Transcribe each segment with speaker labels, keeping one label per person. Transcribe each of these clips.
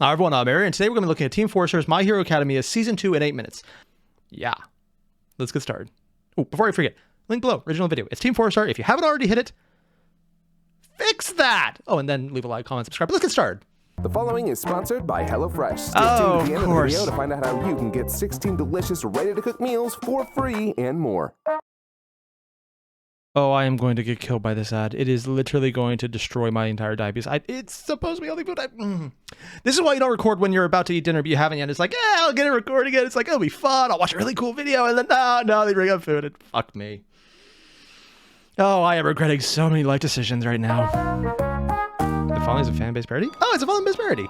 Speaker 1: Hi everyone, I'm Airier, and today we're going to be looking at Team 4-Star's My Hero Academia Season 2 in 8 minutes. Yeah, let's get started. Oh, before I forget, link below, original video. It's Team 4-Star. If you haven't already hit it, fix that! Oh, and then leave a like, comment, subscribe. Let's get started.
Speaker 2: The following is sponsored by HelloFresh. Stay tuned to the end of the video to find out how you can get 16 delicious, ready-to-cook meals for free and more.
Speaker 1: Oh, I am going to get killed by this ad. It is literally going to destroy my entire diabetes. It's supposed to be healthy food. This is why you don't record when you're about to eat dinner, but you haven't yet. It's like, yeah, I'll get it recording it. It's like, it'll be fun. I'll watch a really cool video. And then, no, they bring up food. And fuck me. Oh, I am regretting so many life decisions right now. The following is a fan-based parody? Oh, it's a fan-based parody.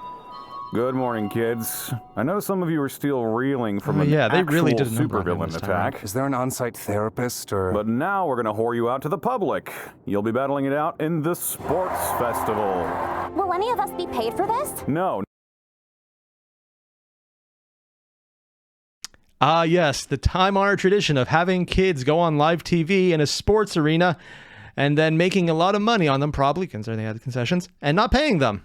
Speaker 3: Good morning, kids. I know some of you are still reeling from an
Speaker 1: they really
Speaker 3: actual
Speaker 1: did a number on them
Speaker 3: supervillain
Speaker 1: this time.
Speaker 3: attack.
Speaker 4: Is there an on-site therapist or...
Speaker 3: But now we're gonna whore you out to the public. You'll be battling it out in the sports festival.
Speaker 5: Will any of us be paid for this?
Speaker 3: No.
Speaker 1: Yes, the time-honored tradition of having kids go on live TV in a sports arena and then making a lot of money on them, probably, considering they had the concessions, and not paying them.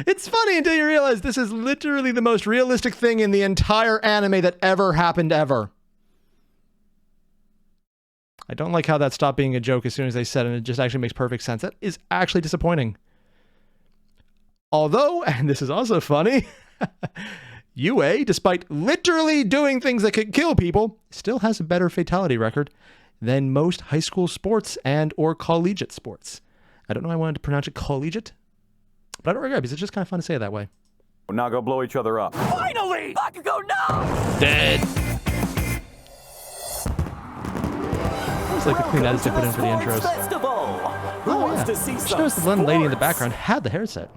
Speaker 1: It's funny until you realize this is literally the most realistic thing in the entire anime that ever happened ever. I don't like how that stopped being a joke as soon as they said it, and it just actually makes perfect sense. That is actually disappointing. Although, and this is also funny, UA, despite literally doing things that could kill people, still has a better fatality record than most high school sports and or collegiate sports. I don't know why I wanted to pronounce it collegiate, but I don't regret because it's just kind of fun to say it that way.
Speaker 3: Now go blow each other up.
Speaker 6: Finally! Bakugo, no!
Speaker 1: Dead. It's like the clean edits they put in for the intros.
Speaker 6: Festival. Who wants to see
Speaker 1: Just
Speaker 6: some
Speaker 1: noticed the one lady in the
Speaker 6: sports?
Speaker 1: background had the hairset.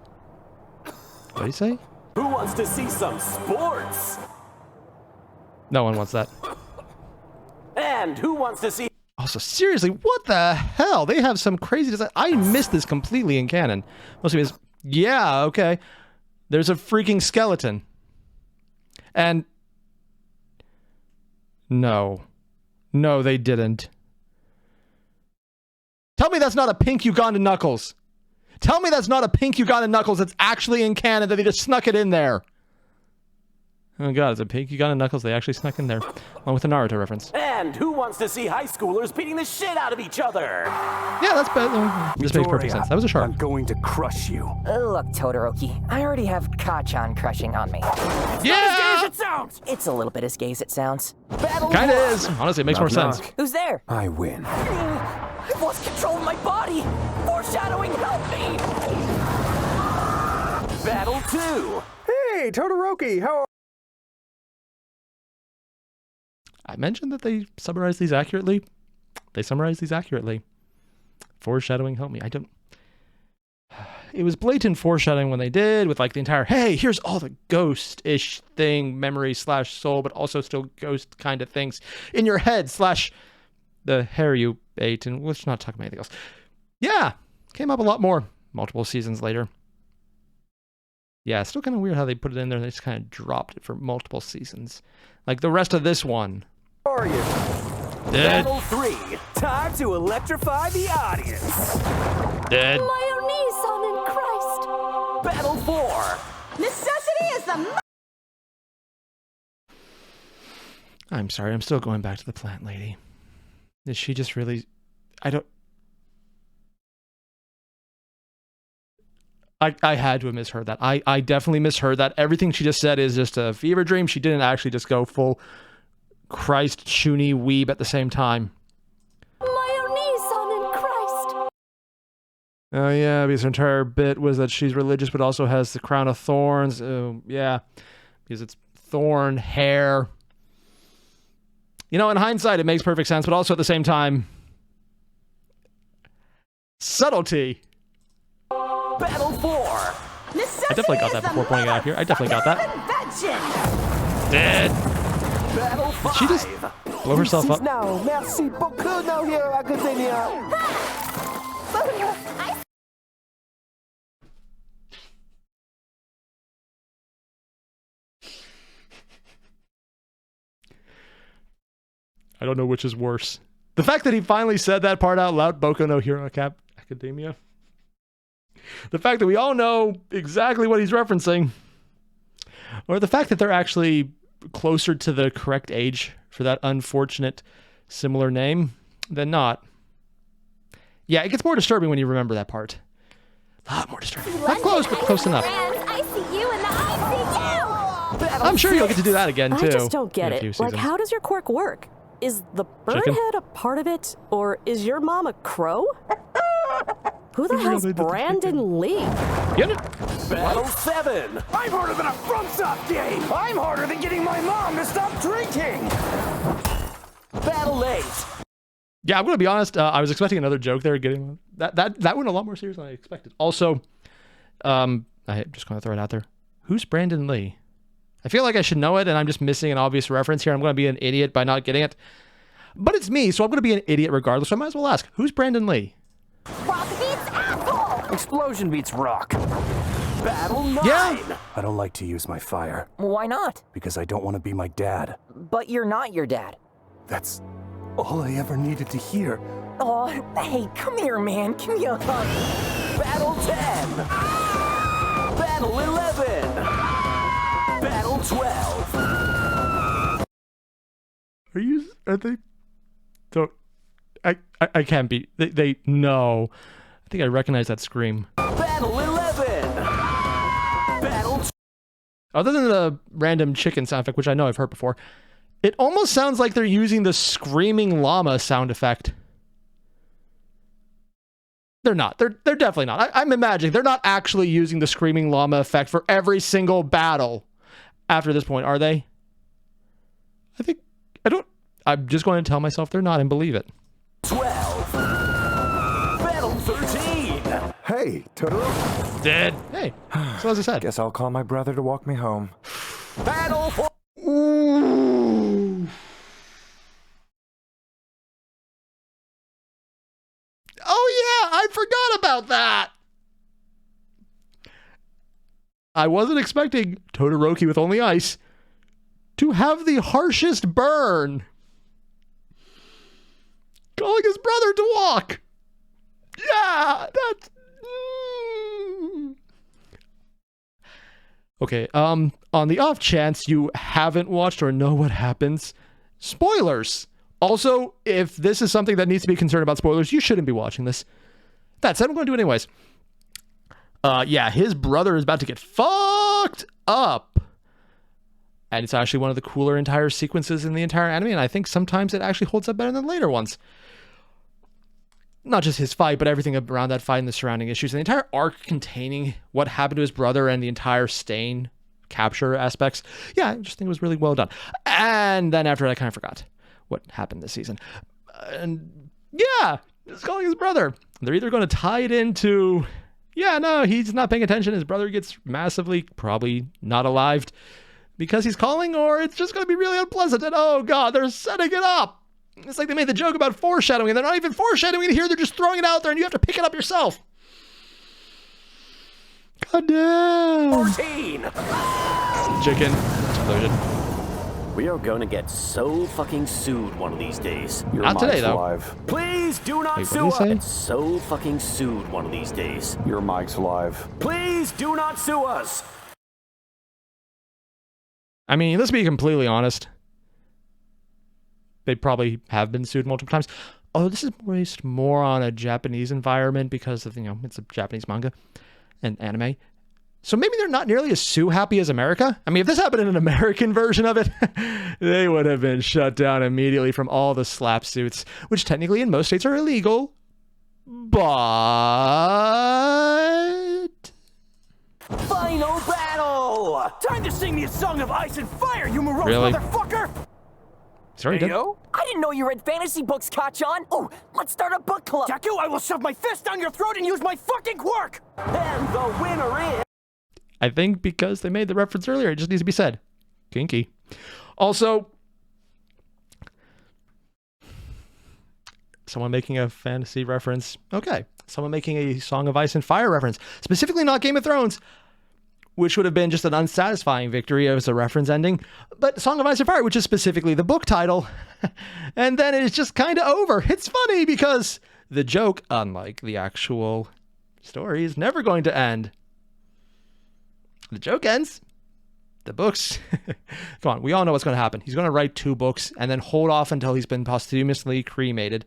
Speaker 1: What do you say?
Speaker 6: Who wants to see some sports?
Speaker 1: No one wants that.
Speaker 6: And who wants to see...
Speaker 1: Also, seriously, what the hell? They have some crazy design. I missed this completely in canon. Mostly because, yeah, okay. There's a freaking skeleton. And... No, they didn't. Tell me that's not a pink Ugandan Knuckles. Tell me that's not a pink Ugandan Knuckles that's actually in canon, that they just snuck it in there. Oh god, it's a pink Ugandan Knuckles they actually snuck in there, along with a Naruto reference.
Speaker 6: And who wants to see high schoolers beating the shit out of each other?
Speaker 1: Yeah, that's better. This makes perfect sense. That was a shark.
Speaker 4: I'm going to crush you.
Speaker 7: Look, Todoroki, I already have Kachan crushing on me.
Speaker 1: Yeah!
Speaker 6: As it sounds!
Speaker 7: It's a little bit as gay as it sounds.
Speaker 6: Battle
Speaker 1: Kinda
Speaker 6: one.
Speaker 1: is. Honestly, it makes more sense.
Speaker 7: Who's there?
Speaker 4: I win.
Speaker 6: I've lost control of my body! Foreshadowing, help me! Battle 2!
Speaker 2: Hey, Todoroki, how are
Speaker 1: I mentioned that they summarize these accurately. They summarize these accurately. Foreshadowing, help me. I don't... It was blatant foreshadowing when they did, with like the entire, hey, here's all the ghost-ish thing, memory / soul, but also still ghost kind of things in your head / the hair you ate, and let's not talk about anything else. Yeah, came up a lot more multiple seasons later. Yeah, it's still kind of weird how they put it in there. They just kind of dropped it for multiple seasons. Like the rest of this one.
Speaker 2: you?
Speaker 1: Dead.
Speaker 6: Battle 3! Time to electrify the audience!
Speaker 1: Dead.
Speaker 5: My only son in Christ.
Speaker 6: Battle 4!
Speaker 5: Necessity is the
Speaker 1: I'm sorry, I'm still going back to the plant lady. Is she just really... I had to have misheard that. I definitely misheard that. Everything she just said is just a fever dream. She didn't actually just go full Christ, Shuni, weeb at the same time.
Speaker 5: my only son in Christ.
Speaker 1: Oh yeah, because her entire bit was that she's religious but also has the crown of thorns. Oh, yeah, because it's thorn hair. You know, in hindsight, it makes perfect sense, but also at the same time, subtlety.
Speaker 6: Battle 4!
Speaker 1: I definitely got that before pointing it out here. I definitely got that. Dead.
Speaker 6: Battle 5!
Speaker 1: Did she just blow herself up?
Speaker 2: No, merci beaucoup, no Hero Academia.
Speaker 1: I don't know which is worse. The fact that he finally said that part out loud, Boku no Hero Academia. The fact that we all know exactly what he's referencing. or the fact that they're actually closer to the correct age for that unfortunate similar name than not. Yeah, it gets more disturbing when you remember that part. A lot more disturbing. Not close, but close enough.
Speaker 5: I see you and I see you.
Speaker 1: I'm sure you'll get to do that again, too.
Speaker 8: I just don't get it. Like, how does your quirk work? Is the bird
Speaker 1: Chicken?
Speaker 8: head a part of it? Or is your mom a crow? Who the hell's Brandon Lee?
Speaker 1: Get it?
Speaker 4: Battle 7! I'm harder than a FromSoft game! I'm harder than getting my mom to stop drinking! Battle 8!
Speaker 1: Yeah, I'm gonna be honest. I was expecting another joke there. Getting that went a lot more serious than I expected. Also, I'm just gonna throw it out there. Who's Brandon Lee? I feel like I should know it, and I'm just missing an obvious reference here. I'm gonna be an idiot by not getting it. But it's me, so I'm gonna be an idiot regardless. So I might as well ask, who's Brandon Lee?
Speaker 5: Rock beats apple.
Speaker 4: Explosion beats rock. Battle 9!
Speaker 1: Yeah.
Speaker 4: I don't like to use my fire,
Speaker 7: Why not?
Speaker 4: because I don't want to be my dad.
Speaker 7: But you're not your dad.
Speaker 4: That's all I ever needed to hear.
Speaker 7: Oh, hey, come here, man. Give me a hug.
Speaker 4: Battle 10! Battle 11! Battle 12!
Speaker 1: Are they? Don't. I can't be. They no. I think I recognize that scream.
Speaker 4: Battle 11! Battle
Speaker 1: Other than the random chicken sound effect, which I know I've heard before, it almost sounds like they're using the screaming llama sound effect. They're not. They're definitely not. I'm imagining they're not actually using the screaming llama effect for every single battle after this point, are they? I'm just going to tell myself they're not and believe it.
Speaker 4: 12! Battle 13!
Speaker 2: Hey, Totoro.
Speaker 1: Dead. Hey. So as I said.
Speaker 2: Guess I'll call my brother to walk me home.
Speaker 4: Battle 4!
Speaker 1: Ooh. Oh yeah, I forgot about that. I wasn't expecting Todoroki with only ice to have the harshest burn. Calling his brother to walk. Yeah, that's... Okay, on the off chance you haven't watched or know what happens, spoilers. Also, if this is something that needs to be concerned about spoilers, you shouldn't be watching this. That said, I'm going to do it anyways. Yeah, his brother is about to get fucked up. And it's actually one of the cooler entire sequences in the entire anime, and I think sometimes it actually holds up better than later ones. Not just his fight, but everything around that fight and the surrounding issues. And the entire arc containing what happened to his brother and the entire stain capture aspects. Yeah, I just think it was really well done. And then after that, I kind of forgot what happened this season. And yeah, just calling his brother. They're either going to tie it into, yeah, no, he's not paying attention. His brother gets massively, probably not alived because he's calling, or it's just going to be really unpleasant. And oh God, they're setting it up. It's like they made the joke about foreshadowing, and they're not even foreshadowing it here. They're just throwing it out there, and you have to pick it up yourself. God damn.
Speaker 4: 14!
Speaker 1: Chicken explosion.
Speaker 9: We are gonna get so fucking sued one of these days.
Speaker 3: Your
Speaker 1: Not today,
Speaker 3: mic's
Speaker 1: though.
Speaker 3: live.
Speaker 9: Please do not
Speaker 1: Wait, what
Speaker 9: sue
Speaker 1: did he
Speaker 9: us.
Speaker 1: say?
Speaker 9: Get so fucking sued one of these days.
Speaker 3: Your mic's live.
Speaker 9: Please do not sue us.
Speaker 1: I mean, let's be completely honest. They probably have been sued multiple times. Oh, this is based more on a Japanese environment because of, it's a Japanese manga and anime. So maybe they're not nearly as sue happy as America. I mean, if this happened in an American version of it, they would have been shut down immediately from all the slap suits, which technically in most states are illegal. But
Speaker 4: Final battle! Time to sing me a song of ice and fire, you morose
Speaker 1: Really?
Speaker 4: motherfucker!
Speaker 1: sorry, did.
Speaker 4: Yo?
Speaker 7: I didn't know you read fantasy books, Kachan. Oh, let's start a book club.
Speaker 4: Taku, I will shove my fist down your throat and use my fucking quirk!
Speaker 9: And the winner is...
Speaker 1: I think because they made the reference earlier, it just needs to be said. Kinky. Also, someone making a fantasy reference. Okay. Someone making a Song of Ice and Fire reference. Specifically not Game of Thrones, which would have been just an unsatisfying victory as a reference ending. But Song of Ice and Fire, which is specifically the book title. And then it's just kind of over. It's funny because the joke, unlike the actual story, is never going to end. The joke ends. the books. Come on, we all know what's going to happen. He's going to write 2 books and then hold off until he's been posthumously cremated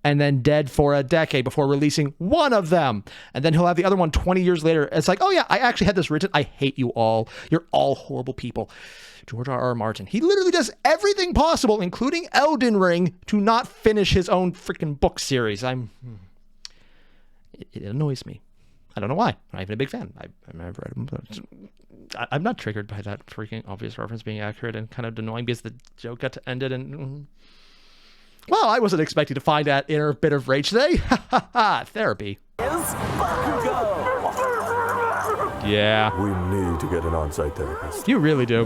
Speaker 1: and then dead for a decade before releasing one of them. And then he'll have the other one 20 years later. It's like, oh yeah, I actually had this written. I hate you all. You're all horrible people. George R.R. Martin. He literally does everything possible, including Elden Ring, to not finish his own freaking book series. It annoys me. I don't know why. I'm not even a big fan. I've read them, but I'm not triggered by that freaking obvious reference being accurate and kind of annoying because the joke got to end it and... Well, I wasn't expecting to find that inner bit of rage today. Therapy. Yeah.
Speaker 10: We need to get an on-site therapist.
Speaker 1: You really do.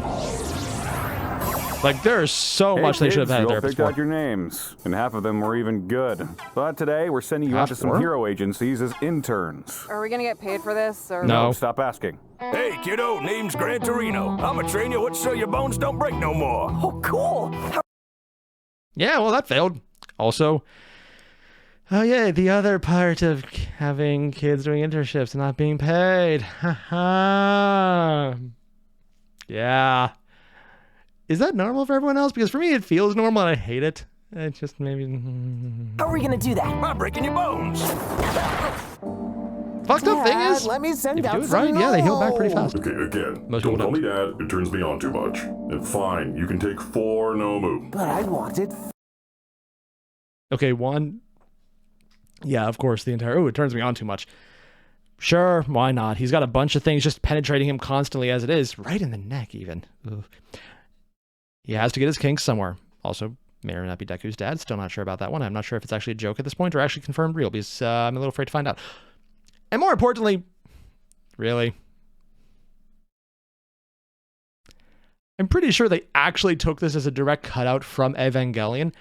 Speaker 1: Like, there's so much they should have had a therapist
Speaker 3: picked
Speaker 1: for.
Speaker 3: out your names, and half of them were even good. But today, we're sending you out to some hero agencies as interns.
Speaker 11: Are we gonna get paid for this, or...?
Speaker 1: No.
Speaker 3: Stop asking.
Speaker 4: Hey, kiddo, name's Gran Torino. I'm a train you what so your bones don't break no more.
Speaker 6: Oh, cool.
Speaker 1: Yeah, well, that failed. Also, oh yeah, the other part of having kids doing internships and not being paid. Yeah. Is that normal for everyone else? Because for me, it feels normal and I hate it. It just maybe...
Speaker 6: How are we gonna do that?
Speaker 4: By breaking your bones.
Speaker 1: Fucked up thing is,
Speaker 7: let me send
Speaker 1: if you
Speaker 7: out
Speaker 1: do it right, yeah, they heal back pretty fast.
Speaker 10: Okay, again,
Speaker 1: Most
Speaker 10: don't
Speaker 1: people
Speaker 10: tell me
Speaker 1: don't.
Speaker 10: Dad, it turns me on too much. And fine, you can take 4 Nomu.
Speaker 7: But I wanted...
Speaker 1: Okay, 1. Yeah, of course, the entire... Oh, it turns me on too much. Sure, why not? He's got a bunch of things just penetrating him constantly as it is. Right in the neck, even. Ugh. He has to get his kinks somewhere. Also, may or not be Deku's dad. Still not sure about that one. I'm not sure if it's actually a joke at this point or actually confirmed real because I'm a little afraid to find out. And more importantly, really? I'm pretty sure they actually took this as a direct cutout from Evangelion.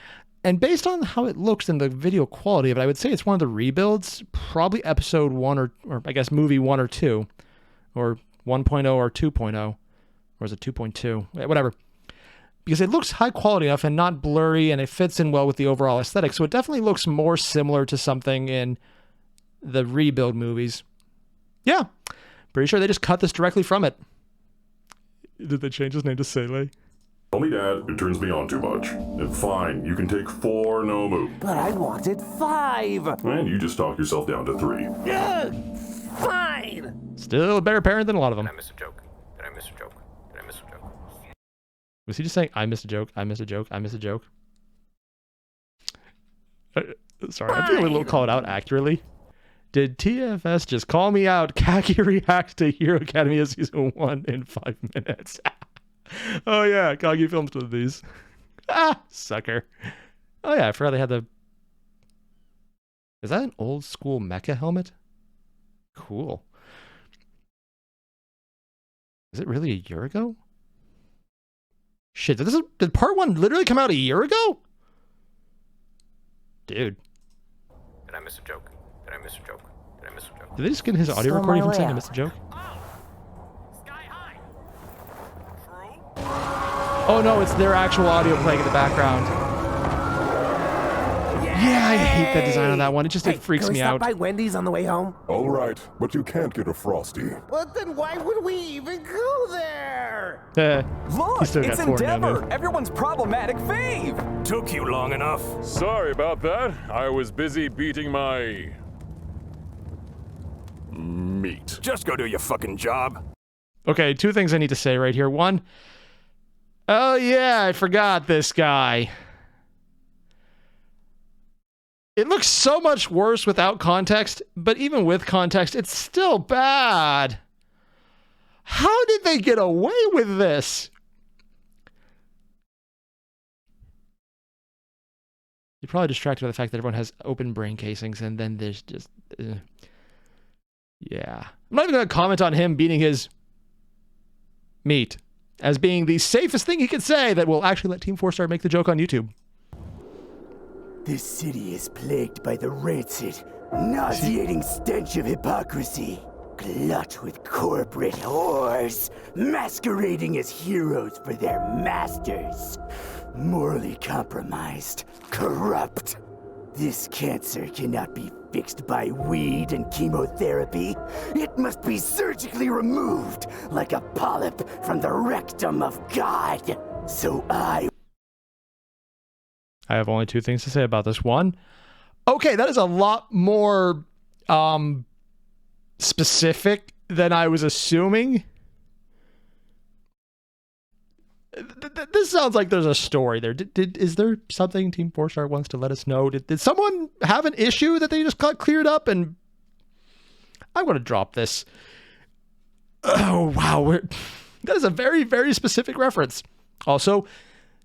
Speaker 1: And based on how it looks in the video quality of it, I would say it's one of the rebuilds, probably episode 1 or I guess movie 1 or 2, or 1.0 or 2.0, or is it 2.2? Whatever. Because it looks high quality enough and not blurry, and it fits in well with the overall aesthetic. So it definitely looks more similar to something in the rebuild movies. Yeah, pretty sure they just cut this directly from it. Did they change his name to Sele?
Speaker 10: Tell me Dad, it turns me on too much. And fine, you can take 4 Nomu.
Speaker 7: But I wanted 5.
Speaker 10: And you just talk yourself down to 3.
Speaker 7: Fine.
Speaker 1: Still a better parent than a lot of them.
Speaker 4: Did I miss a joke? Did I miss a joke? Did I miss a joke?
Speaker 1: Was he just saying, I missed a joke, I missed a joke, I missed a joke? Sorry, I'm feeling a little called out accurately. Did TFS just call me out? Kaki reacts to Hero Academia Season 1 in 5 minutes. Oh yeah, Kagi films with these. Sucker. Oh yeah, I forgot they had the... Is that an old school mecha helmet? Cool. Is it really a year ago? Shit, did part 1 literally come out a year ago? Dude.
Speaker 4: Did I miss a joke? Did I miss a joke? Did I miss a joke?
Speaker 1: Did they just get his audio recording from saying I missed a joke?
Speaker 4: Sky high.
Speaker 1: Oh no, it's their actual audio playing in the background. Yeah, I hate the design on that one. It freaks me out.
Speaker 7: By Wendy's on the way home?
Speaker 10: All right, but you can't get a Frosty.
Speaker 7: But then why would we even go there?
Speaker 4: Look,
Speaker 1: still got
Speaker 4: it's
Speaker 1: 4 now,
Speaker 4: Endeavor,
Speaker 1: man.
Speaker 4: everyone's problematic fave. Took you long enough.
Speaker 12: Sorry about that. I was busy beating my... meat.
Speaker 4: Just go do your fucking job.
Speaker 1: Okay, 2 things I need to say right here. 1, oh yeah, I forgot this guy. It looks so much worse without context, but even with context, it's still bad. How did they get away with this? You're probably distracted by the fact that everyone has open brain casings, and then there's just... yeah. I'm not even going to comment on him beating his meat as being the safest thing he could say that will actually let Team 4-Star make the joke on YouTube.
Speaker 13: This city is plagued by the rancid, nauseating stench of hypocrisy, clutch with corporate whores, masquerading as heroes for their masters. Morally compromised, corrupt. This cancer cannot be fixed by weed and chemotherapy. It must be surgically removed, like a polyp from the rectum of God. So I
Speaker 1: have only two things to say about this. One, okay, that is a lot more specific than I was assuming. This sounds like there's a story there. Is there something Team 4-Star wants to let us know? Did someone have an issue that they just got cleared up? And I'm going to drop this. Oh, wow. That is a very, very specific reference. Also,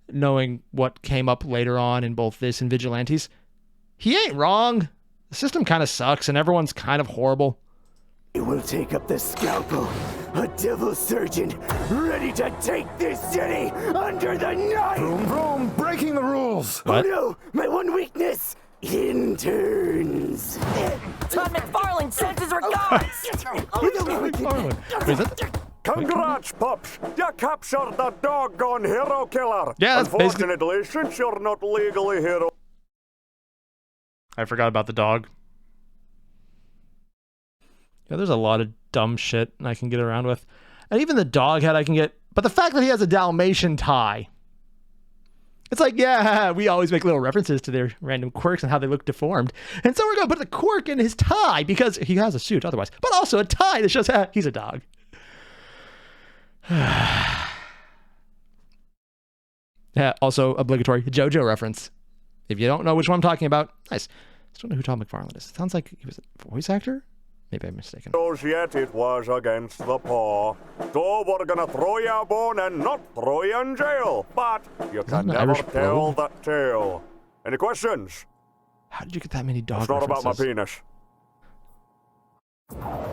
Speaker 1: knowing what came up later on in both this and Vigilantes, he ain't wrong. The system kind of sucks and everyone's kind of horrible.
Speaker 13: It will take up the scalpel. A devil surgeon ready to take this city under the knife.
Speaker 3: Vroom, vroom, breaking the rules.
Speaker 1: What?
Speaker 13: Oh no, my one weakness. Interns.
Speaker 6: Todd McFarlane sends his regards.
Speaker 12: Congrats, pups! You captured the doggone hero killer!
Speaker 1: Yeah, that's
Speaker 12: unfortunately, since you're not legally hero...
Speaker 1: I forgot about the dog. Yeah, there's a lot of dumb shit I can get around with. And even the dog head I can get... But the fact that he has a Dalmatian tie... It's like, yeah, we always make little references to their random quirks and how they look deformed. And so we're going to put the quirk in his tie because he has a suit otherwise. But also a tie that shows he's a dog. Yeah, also obligatory JoJo reference. If you don't know which one I'm talking about, nice. I don't know who Todd McFarlane is. It sounds like he was a voice actor? Maybe I'm mistaken.
Speaker 12: Yet it was against the paw. So we're gonna throw you a bone and not throw you in jail. But you can never tell that tale. Any questions?
Speaker 1: How did you get that many dog
Speaker 12: references? It's not
Speaker 1: references?
Speaker 12: about my penis.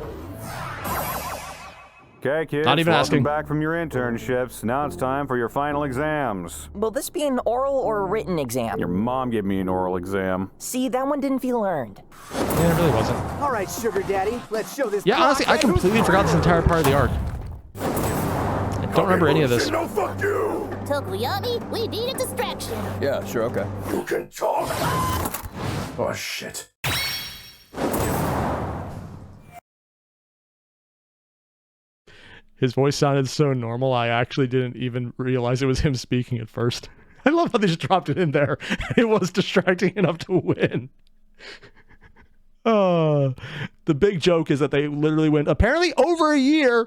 Speaker 3: Okay, kids,
Speaker 1: not even asking.
Speaker 3: Back from your internships. Now it's time for your final exams.
Speaker 6: Will this be an oral or a written exam?
Speaker 3: Your mom gave me an oral exam.
Speaker 6: See, that one didn't feel earned.
Speaker 1: Yeah, it really wasn't.
Speaker 13: All right, sugar daddy, let's show this.
Speaker 1: Yeah, honestly, I completely forgot this entire part of the arc. I don't remember any of this.
Speaker 12: No, fuck you!
Speaker 5: Tokoyami, we need a distraction.
Speaker 2: Yeah, sure, okay.
Speaker 12: You can talk. Oh, shit.
Speaker 1: His voice sounded so normal, I actually didn't even realize it was him speaking at first. I love how they just dropped it in there. It was distracting enough to win. The big joke is that they literally went apparently over a year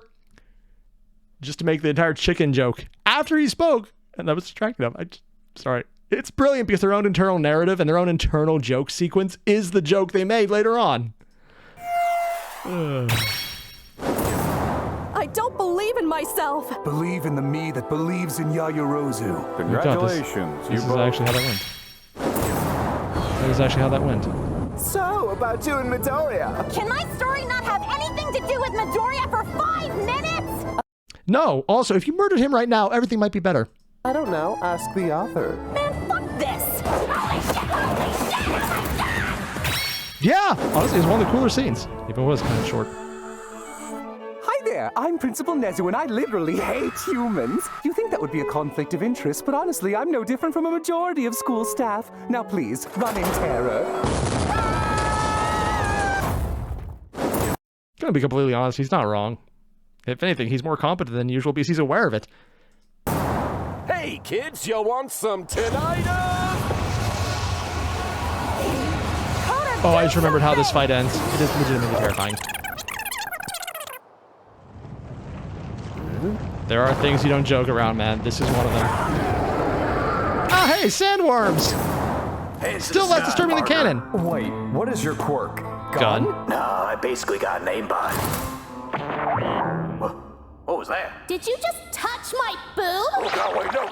Speaker 1: just to make the entire chicken joke after he spoke, and that was distracting them. Sorry. It's brilliant because their own internal narrative and their own internal joke sequence is the joke they made later on.
Speaker 8: I don't believe in myself.
Speaker 14: Believe in the me that believes in Yayorozu.
Speaker 3: Congratulations.
Speaker 1: This is actually how that went. That is actually how that went.
Speaker 2: So, about you and Midoriya.
Speaker 5: Can my story not have anything to do with Midoriya for 5 minutes?
Speaker 1: No, also, if you murdered him right now, everything might be better.
Speaker 2: I don't know. Ask the author.
Speaker 5: Man, fuck this. Holy shit, holy shit.
Speaker 1: Yeah, honestly, it's one of the cooler scenes. Even it was kind of short.
Speaker 14: Hi there, I'm Principal Nezu and I literally hate humans. You think that would be a conflict of interest, but honestly, I'm no different from a majority of school staff. Now please, run in terror.
Speaker 1: Gonna be completely honest, he's not wrong. If anything, he's more competent than usual because he's aware of it.
Speaker 4: Hey kids, you want some tinnitus?
Speaker 1: Oh, I just remembered how this fight ends. It is legitimately terrifying. There are things you don't joke around, man. This is one of them. Ah, hey, sandworms! Still less disturbing than canon.
Speaker 2: Wait, what is your quirk?
Speaker 1: Gun?
Speaker 9: No, I basically got an aimbot. What was that?
Speaker 5: Did you just touch my boob?
Speaker 9: Oh, God, wait, no.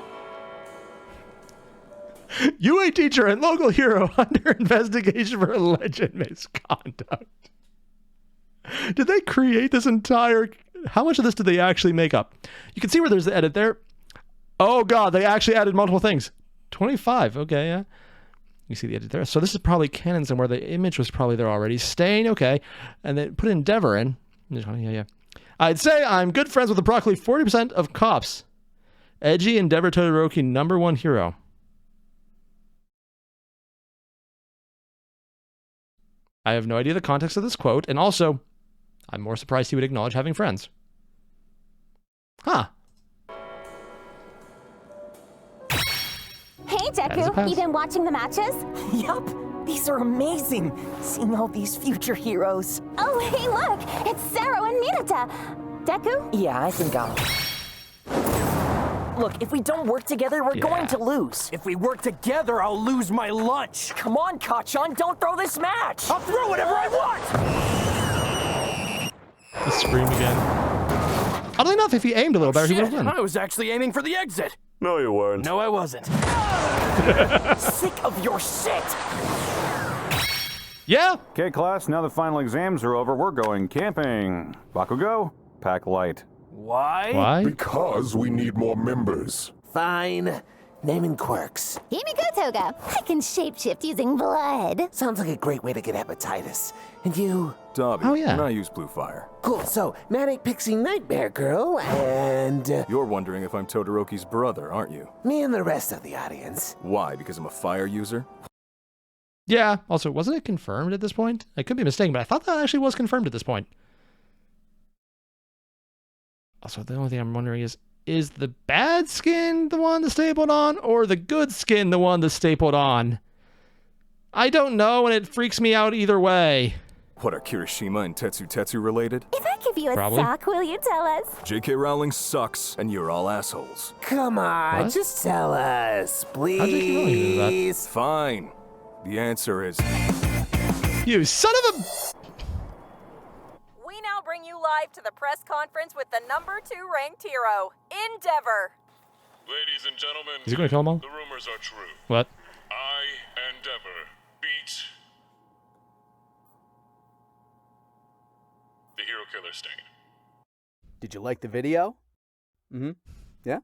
Speaker 1: UA teacher and local hero under investigation for alleged misconduct. Did they create this entire... How much of this did they actually make up? You can see where there's the edit there. Oh, God, they actually added multiple things. 25, okay, yeah. You see the edit there. So this is probably canon somewhere. The image was probably there already. Stain, okay. And then put Endeavor in. Yeah. I'd say I'm good friends with approximately 40% of cops. Edgy Endeavor Todoroki #1 hero. I have no idea the context of this quote, and also, I'm more surprised he would acknowledge having friends. Huh.
Speaker 5: Hey, Deku, you been watching the matches?
Speaker 6: Yup, these are amazing. Seeing all these future heroes.
Speaker 5: Oh, hey, look, it's Zero and Minata. Deku?
Speaker 6: Yeah, I think I'll... Look, if we don't work together, we're going to lose.
Speaker 4: If we work together, I'll lose my lunch.
Speaker 6: Come on, Kachan, don't throw this match.
Speaker 4: I'll throw whatever I want.
Speaker 1: The scream again. Oddly enough, if he aimed a little better, he would have won.
Speaker 4: I was actually aiming for the exit.
Speaker 12: No, you weren't.
Speaker 4: No, I wasn't.
Speaker 6: Sick of your shit.
Speaker 1: Yeah.
Speaker 3: Okay, class, now the final exams are over, we're going camping. Bakugo, pack light.
Speaker 4: Why?
Speaker 10: Because we need more members.
Speaker 15: Fine. Name and quirks.
Speaker 5: Himiko Toga. I can shapeshift using blood.
Speaker 15: Sounds like a great way to get hepatitis. And you?
Speaker 16: Dobby.
Speaker 1: Oh, yeah.
Speaker 16: And I use blue fire.
Speaker 15: Cool, so Manic Pixie Nightmare Girl and...
Speaker 16: You're wondering if I'm Todoroki's brother, aren't you?
Speaker 15: Me and the rest of the audience.
Speaker 16: Why? Because I'm a fire user?
Speaker 1: Yeah. Also, wasn't it confirmed at this point? I could be mistaken, but I thought that actually was confirmed at this point. Also, the only thing I'm wondering is the bad skin the one that's stapled on, or the good skin the one that's stapled on? I don't know, and it freaks me out either way.
Speaker 16: What, are Kirishima and Tetsu Tetsu related?
Speaker 5: If I give you a sock, will you tell us?
Speaker 16: J.K. Rowling sucks, and you're all assholes.
Speaker 15: Come on,
Speaker 1: What?
Speaker 15: just tell us, please.
Speaker 1: How'd J.K. Rowling do that?
Speaker 16: Fine. The answer is...
Speaker 1: You son of a...
Speaker 17: We now bring you live to the press conference with the #2 ranked hero, Endeavor.
Speaker 10: Ladies and gentlemen,
Speaker 1: Is he going to kill them all?
Speaker 10: the rumors are true.
Speaker 1: What?
Speaker 10: I, Endeavor, beat the hero killer Stain.
Speaker 18: Did you like the video? Mm-hmm. Yeah?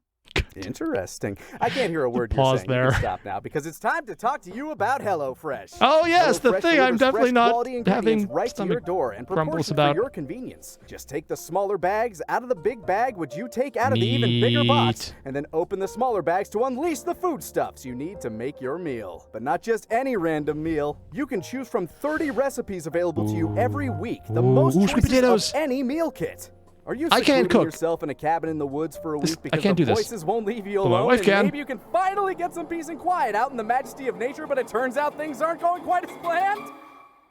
Speaker 18: Interesting. I can't hear a word you're
Speaker 1: Pause
Speaker 18: saying.
Speaker 1: there.
Speaker 18: You can stop now because it's time to talk to you about HelloFresh.
Speaker 1: Oh, yes, the
Speaker 18: HelloFresh
Speaker 1: thing I'm
Speaker 18: delivers
Speaker 1: definitely
Speaker 18: fresh
Speaker 1: not
Speaker 18: quality ingredients
Speaker 1: having
Speaker 18: right to your
Speaker 1: stomach
Speaker 18: door and
Speaker 1: grumbles
Speaker 18: proportioned
Speaker 1: about.
Speaker 18: for your convenience. Just take the smaller bags out of the big bag, which you take out of the even bigger box, and then open the smaller bags to unleash the foodstuffs you need to make your meal. But not just any random meal. You can choose from 30 recipes available to you every week. The most
Speaker 1: Ooh,
Speaker 18: choices
Speaker 1: potatoes.
Speaker 18: of any meal kit. Are you
Speaker 1: I can't
Speaker 18: secluding
Speaker 1: cook.
Speaker 18: yourself in a cabin in the woods for a week because
Speaker 1: can't
Speaker 18: the
Speaker 1: do this.
Speaker 18: voices won't leave you
Speaker 1: But my
Speaker 18: alone?
Speaker 1: wife
Speaker 18: And
Speaker 1: can.
Speaker 18: maybe you can finally get some peace and quiet out in the majesty of nature, but it turns out things aren't going quite as planned?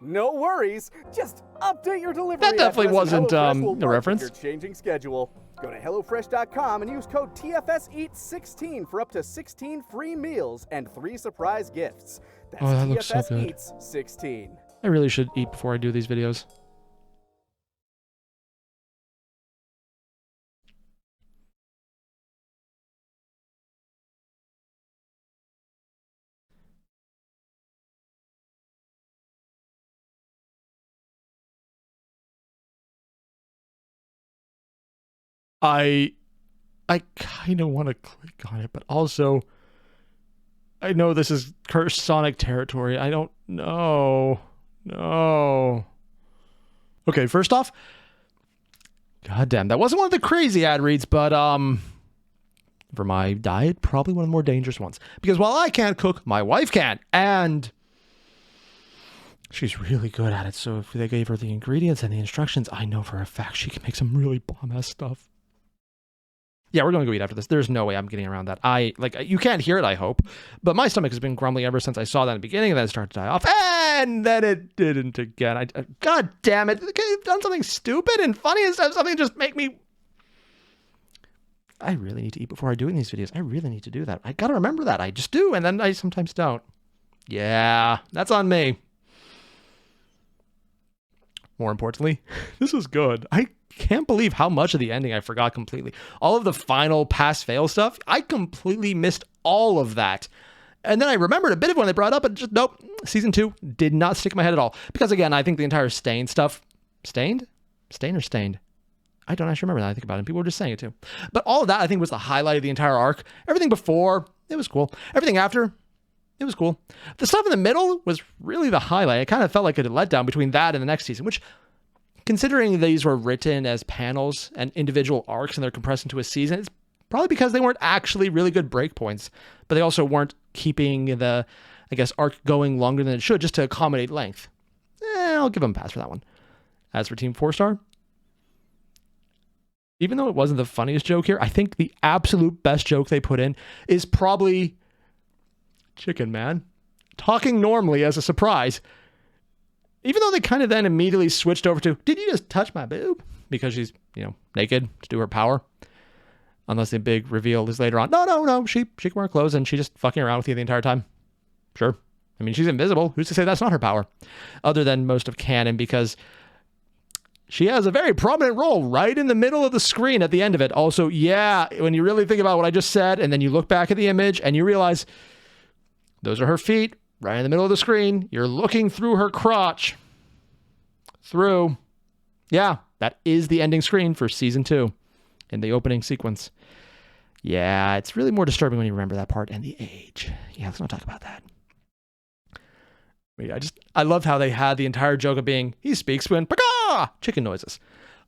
Speaker 18: No worries. Just update your delivery.
Speaker 1: That definitely
Speaker 18: address and
Speaker 1: wasn't,
Speaker 18: HelloFresh will
Speaker 1: a
Speaker 18: work with
Speaker 1: reference.
Speaker 18: your changing schedule. Go to HelloFresh.com and use code TFSEAT16 for up to 16 free meals and 3 surprise gifts. That's
Speaker 1: Oh, that looks so good.
Speaker 18: TFSEATS16.
Speaker 1: I really should eat before I do these videos. I kind of want to click on it, but also I know this is cursed Sonic territory. I don't know. No. Okay, first off, goddamn, that wasn't one of the crazy ad reads, but for my diet, probably one of the more dangerous ones. Because while I can't cook, my wife can, and she's really good at it. So if they gave her the ingredients and the instructions, I know for a fact she can make some really bomb-ass stuff. Yeah, we're going to go eat after this. There's no way I'm getting around that. You can't hear it, I hope. But my stomach has been grumbling ever since I saw that in the beginning, and then it started to die off. And then it didn't again. God damn it. You've done something stupid and funny instead of something just make me... I really need to eat before I do these videos. I really need to do that. I got to remember that. I just do, and then I sometimes don't. Yeah, that's on me. More importantly, this was good. I can't believe how much of the ending I forgot completely. All of the final pass-fail stuff, I completely missed all of that. And then I remembered a bit of when they brought up, but just nope. Season 2 did not stick in my head at all. Because again, I think the entire Stain stuff... Stained? Stain or Stained? I don't actually remember that I think about it. People were just saying it too. But all of that, I think, was the highlight of the entire arc. Everything before, it was cool. Everything after, it was cool. The stuff in the middle was really the highlight. It kind of felt like a letdown between that and the next season, which... Considering these were written as panels and individual arcs and they're compressed into a season, it's probably because they weren't actually really good breakpoints, but they also weren't keeping the, arc going longer than it should just to accommodate length. I'll give them a pass for that one. As for Team 4-Star, even though it wasn't the funniest joke here, I think the absolute best joke they put in is probably Chicken Man talking normally as a surprise. Even though they kind of then immediately switched over to, did you just touch my boob? Because she's, naked to do her power. Unless the big reveal is later on. No. She can wear clothes and she's just fucking around with you the entire time. Sure. I mean, she's invisible. Who's to say that's not her power? Other than most of canon, because she has a very prominent role right in the middle of the screen at the end of it. Also, yeah, when you really think about what I just said, and then you look back at the image and you realize those are her feet right in the middle of the screen. You're looking through her crotch. Yeah, that is the ending screen for season 2 in the opening sequence. Yeah, it's really more disturbing when you remember that part and the age. Yeah, let's not talk about that. I loved how they had the entire joke of being, he speaks when "Paka!" chicken noises.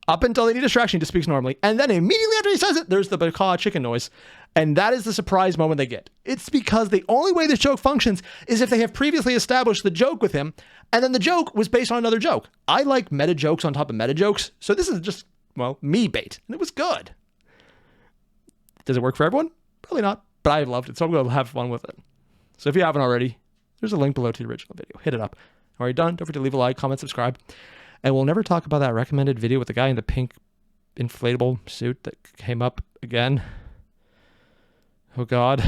Speaker 1: Up until any distraction, he just speaks normally. And then immediately after he says it, there's the "Paka" chicken noise. And that is the surprise moment they get. It's because the only way this joke functions is if they have previously established the joke with him, and then the joke was based on another joke. I like meta jokes on top of meta jokes, so this is just, me bait. And it was good. Does it work for everyone? Probably not, but I loved it, so I'm going to have fun with it. So if you haven't already, there's a link below to the original video. Hit it up. Are you done? Don't forget to leave a like, comment, subscribe. And we'll never talk about that recommended video with the guy in the pink inflatable suit that came up again. Oh, God.